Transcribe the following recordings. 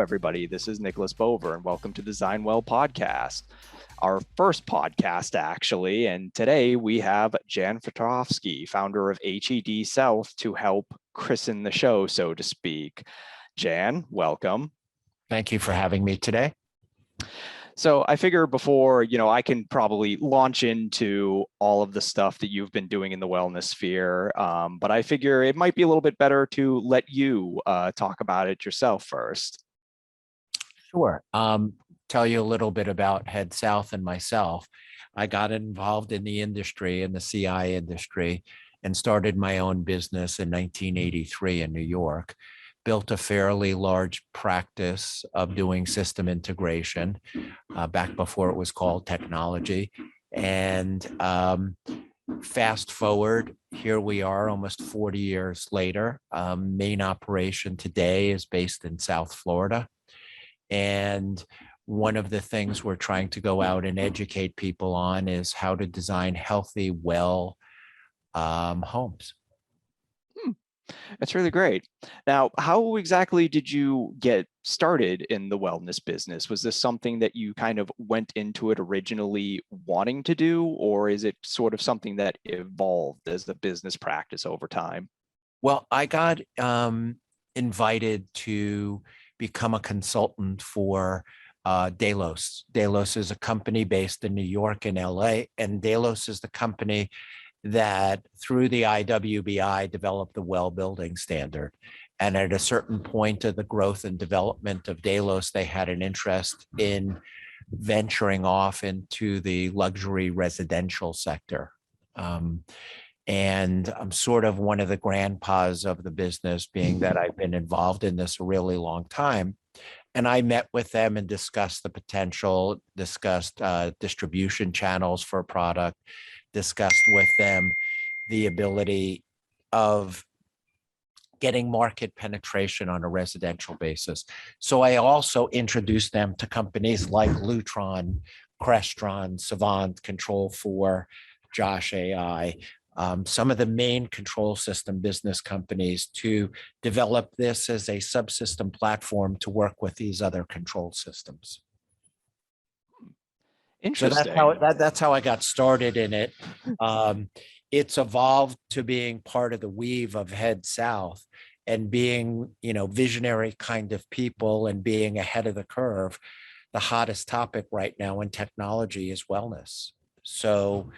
everybody. This is Nicholas Bover, and welcome to Design Well podcast, our first podcast, actually. And today we have Jan Vitrofsky, founder of HEDSouth, to help christen the show, so to speak. Jan, welcome. Thank you for having me today. So I figure before, I can probably launch into all of the stuff that you've been doing in the wellness sphere, but I figure it might be a little bit better to let you talk about it yourself first. Sure. Tell you a little bit about HEDSouth and myself. I got involved in the industry, in the CI industry, and started my own business in 1983 in New York. Built a fairly large practice of doing system integration back before it was called technology. And fast forward, here we are almost 40 years later. Main operation today is based in South Florida. And one of the things we're trying to go out and educate people on is how to design healthy, well homes. That's really great. Now, how exactly did you get started in the wellness business? Was this something that you kind of went into it originally wanting to do, or is it sort of something that evolved as the business practice over time? Well, I got invited to become a consultant for Delos. Delos is a company based in New York and LA, and Delos is the company that through the IWBI developed the well building standard. And at a certain point of the growth and development of Delos, they had an interest in venturing off into the luxury residential sector. And I'm sort of one of the grandpas of the business, being that I've been involved in this a really long time. And I met with them and discussed the potential, discussed distribution channels for a product, discussed with them the ability of getting market penetration on a residential basis. So I also introduced them to companies like Lutron, Crestron, Savant, Control4, Josh AI, some of the main control system business companies, to develop this as a subsystem platform to work with these other control systems. Interesting. So that's how I got started in it. It's evolved to being part of the weave of HEDSouth and being, visionary kind of people and being ahead of the curve. The hottest topic right now in technology is wellness. So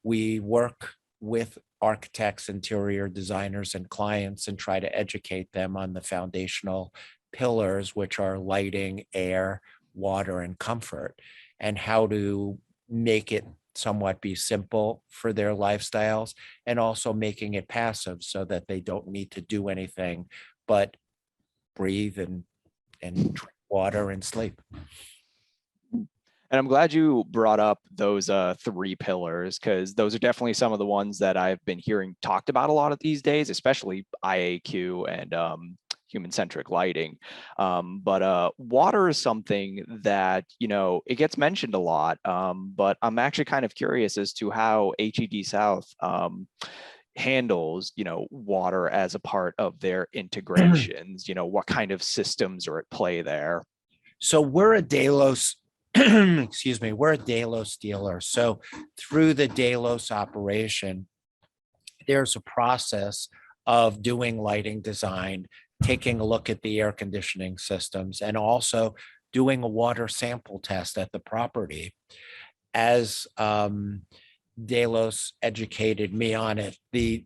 we work with architects, interior designers, and clients and try to educate them on the foundational pillars, which are lighting, air, water, and comfort, and how to make it somewhat be simple for their lifestyles, and also making it passive so that they don't need to do anything but breathe and drink water and sleep. And I'm glad you brought up those three pillars, because those are definitely some of the ones that I've been hearing talked about a lot of these days, especially IAQ and human-centric lighting. But water is something that, it gets mentioned a lot, but I'm actually kind of curious as to how HEDSouth handles, water as a part of their integrations. What kind of systems are at play there? So we're a Delos, we're a Delos dealer. So through the Delos operation, there's a process of doing lighting design, taking a look at the air conditioning systems, and also doing a water sample test at the property. As Delos educated me on it, the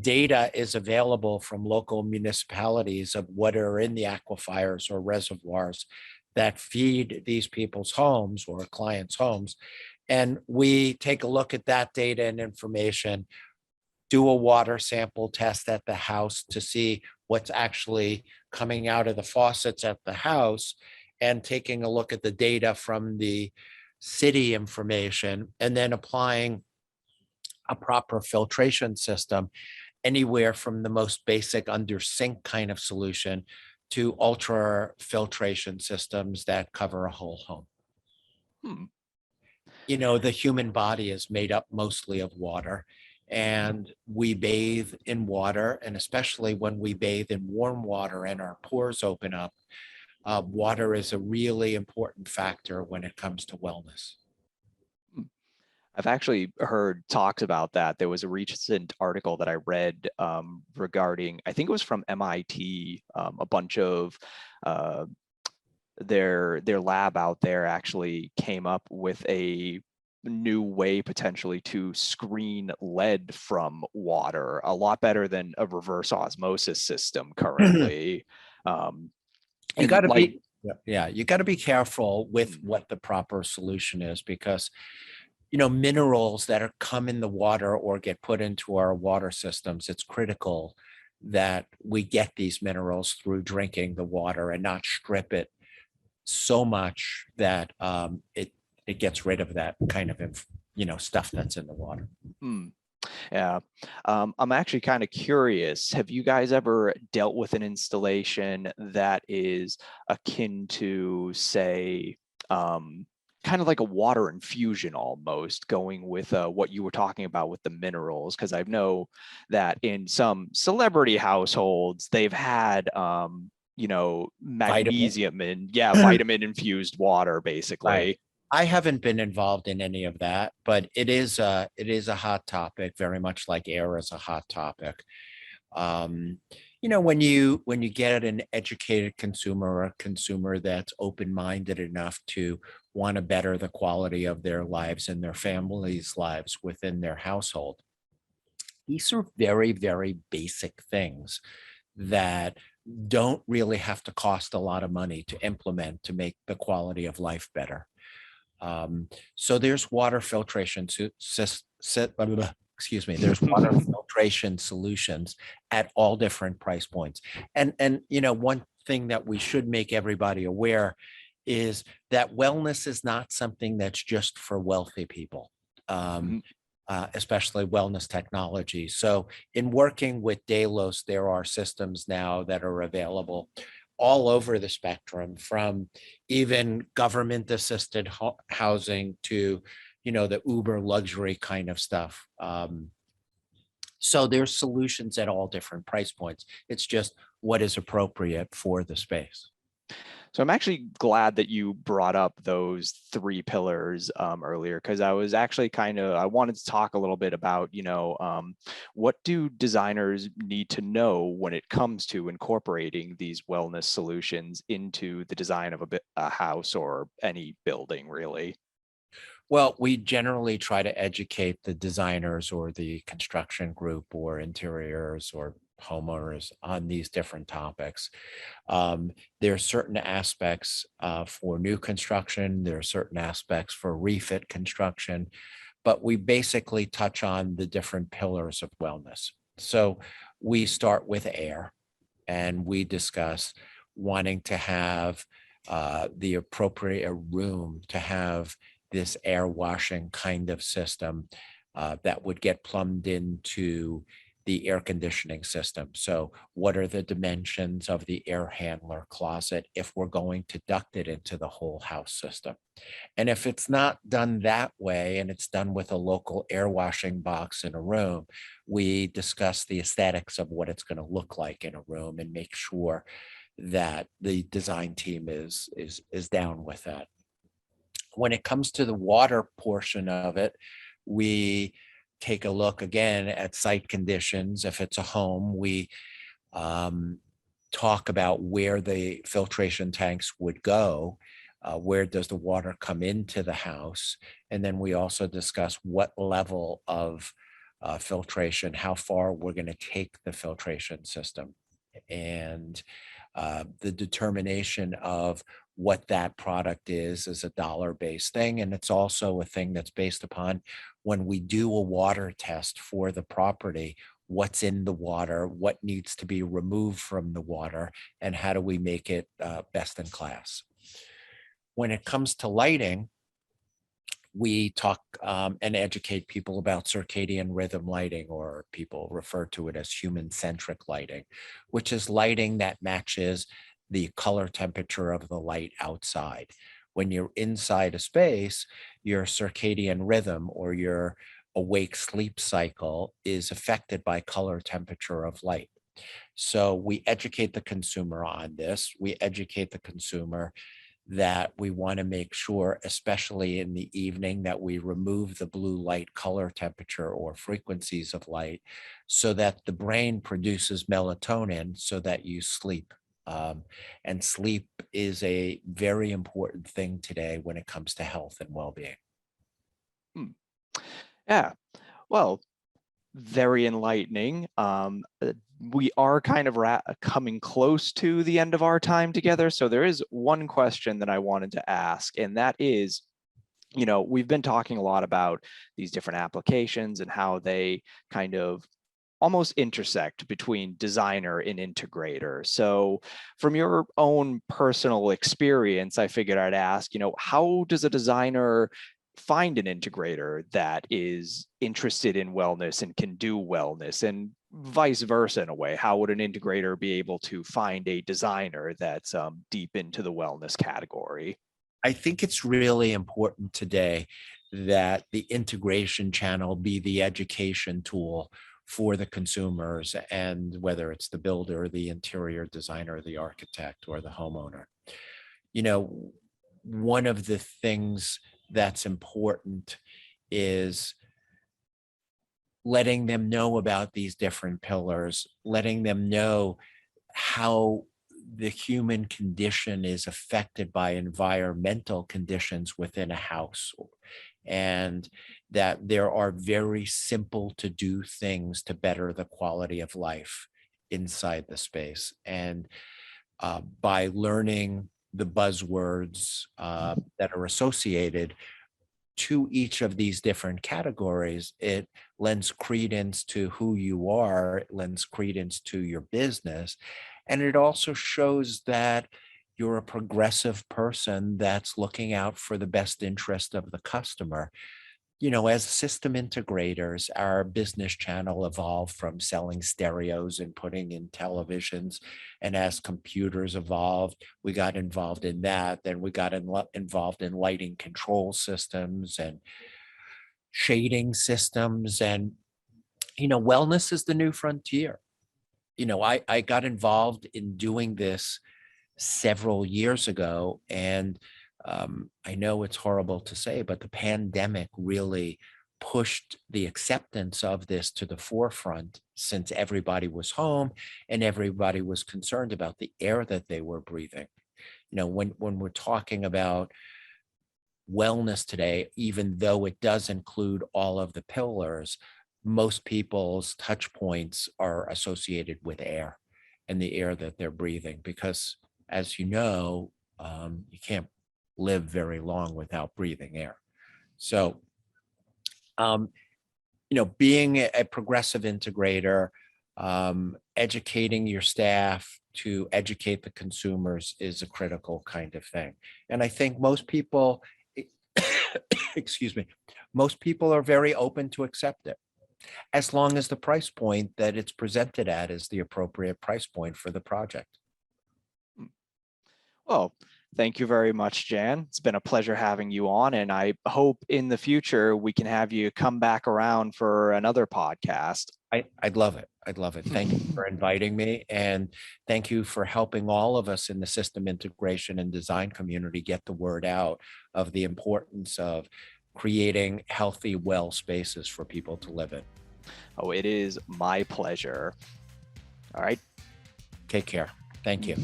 data is available from local municipalities of what are in the aquifers or reservoirs that feed these people's homes or clients' homes. And we take a look at that data and information, do a water sample test at the house to see what's actually coming out of the faucets at the house, and taking a look at the data from the city information, and then applying a proper filtration system, anywhere from the most basic under sink kind of solution to ultra filtration systems that cover a whole home. The human body is made up mostly of water, and we bathe in water, and especially when we bathe in warm water and our pores open up, water is a really important factor when it comes to wellness. I've actually heard talks about that. There was a recent article that I read regarding, I think it was from MIT, a bunch of their lab out there actually came up with a new way potentially to screen lead from water, a lot better than a reverse osmosis system currently. You got And to like, be, yeah, you got to be careful with mm, what the proper solution is, because minerals that come in the water or get put into our water systems, it's critical that we get these minerals through drinking the water and not strip it so much that it gets rid of that kind of stuff that's in the water. mm, yeah. I'm actually kind of curious. Have you guys ever dealt with an installation that is akin to, say, kind of like a water infusion almost, going with what you were talking about with the minerals? Because I know that in some celebrity households, they've had, Vitamin. magnesium and, yeah, vitamin infused water, Right. basically. I haven't been involved in any of that, but it is a hot topic, very much like air is a hot topic. Um, when you get an educated consumer or a consumer that's open-minded enough to want to better the quality of their lives and their families' lives within their household, these are very, very basic things that don't really have to cost a lot of money to implement to make the quality of life better. So there's water filtration excuse me, there's water filtration solutions at all different price points. And one thing that we should make everybody aware is that wellness is not something that's just for wealthy people. Um, Mhm. Especially wellness technology. So, in working with Delos, there are systems now that are available all over the spectrum, from even government assisted housing to, the Uber luxury kind of stuff. So there's solutions at all different price points. It's just what is appropriate for the space. So I'm actually glad that you brought up those three pillars earlier, because I was actually I wanted to talk a little bit about, what do designers need to know when it comes to incorporating these wellness solutions into the design of a house or any building, really. Well, we generally try to educate the designers or the construction group or interiors or homeowners on these different topics. There are certain aspects for new construction, there are certain aspects for refit construction, but we basically touch on the different pillars of wellness. So we start with air, and we discuss wanting to have the appropriate room to have this air washing kind of system that would get plumbed into the air conditioning system. So, what are the dimensions of the air handler closet if we're going to duct it into the whole house system? And if it's not done that way and it's done with a local air washing box in a room, we discuss the aesthetics of what it's going to look like in a room and make sure that the design team is down with that. When it comes to the water portion of it, we take a look again at site conditions. If it's a home, we um, talk about where the filtration tanks would go. Where does the water come into the house? And then we also discuss what level of filtration, how far we're going to take the filtration system, and the determination of what that product is a dollar-based thing. And it's also a thing that's based upon when we do a water test for the property, what's in the water, what needs to be removed from the water, and how do we make it best in class. When it comes to lighting, we talk and educate people about circadian rhythm lighting, or people refer to it as human centric lighting, which is lighting that matches the color temperature of the light outside. When you're inside a space, your circadian rhythm or your awake sleep cycle is affected by color temperature of light. So we educate the consumer on this. We educate the consumer that we want to make sure, especially in the evening, that we remove the blue light color temperature or frequencies of light so that the brain produces melatonin so that you sleep. And sleep is a very important thing today when it comes to health and well-being. Hmm. Yeah. Well, very enlightening. We are kind of coming close to the end of our time together. So there is one question that I wanted to ask, and that is, we've been talking a lot about these different applications and how they kind of almost intersect between designer and integrator. So from your own personal experience, I figured I'd ask, how does a designer find an integrator that is interested in wellness and can do wellness, and vice versa in a way? How would an integrator be able to find a designer that's deep into the wellness category? I think it's really important today that the integration channel be the education tool for the consumers, and whether it's the builder, the interior designer, the architect, or the homeowner. You know, one of the things that's important is letting them know about these different pillars, letting them know how the human condition is affected by environmental conditions within a house, and that there are very simple to do things to better the quality of life inside the space. And by learning the buzzwords that are associated to each of these different categories, it lends credence to who you are, it lends credence to your business, and it also shows that you're a progressive person that's looking out for the best interest of the customer. As system integrators, our business channel evolved from selling stereos and putting in televisions. And as computers evolved, we got involved in that. Then we got involved in lighting control systems and shading systems. And, wellness is the new frontier. I got involved in doing this several years ago. And I know it's horrible to say, but the pandemic really pushed the acceptance of this to the forefront, since everybody was home and everybody was concerned about the air that they were breathing. When we're talking about wellness today, even though it does include all of the pillars, most people's touch points are associated with air and the air that they're breathing, because as you can't live very long without breathing air. So, being a progressive integrator, educating your staff to educate the consumers is a critical kind of thing. And I think most people, excuse me, most people are very open to accept it, as long as the price point that it's presented at is the appropriate price point for the project. Well, thank you very much, Jan. It's been a pleasure having you on, and I hope in the future we can have you come back around for another podcast. I'd love it. I'd love it. Thank you for inviting me, and thank you for helping all of us in the system integration and design community get the word out of the importance of creating healthy, well spaces for people to live in. Oh, it is my pleasure. All right. Take care. Thank you.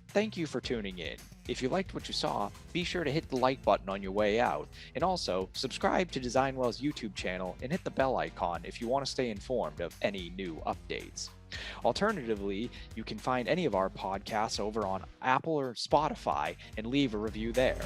Thank you for tuning in. If you liked what you saw, be sure to hit the like button on your way out, and also subscribe to DesignWell's YouTube channel and hit the bell icon if you want to stay informed of any new updates. Alternatively, you can find any of our podcasts over on Apple or Spotify and leave a review there.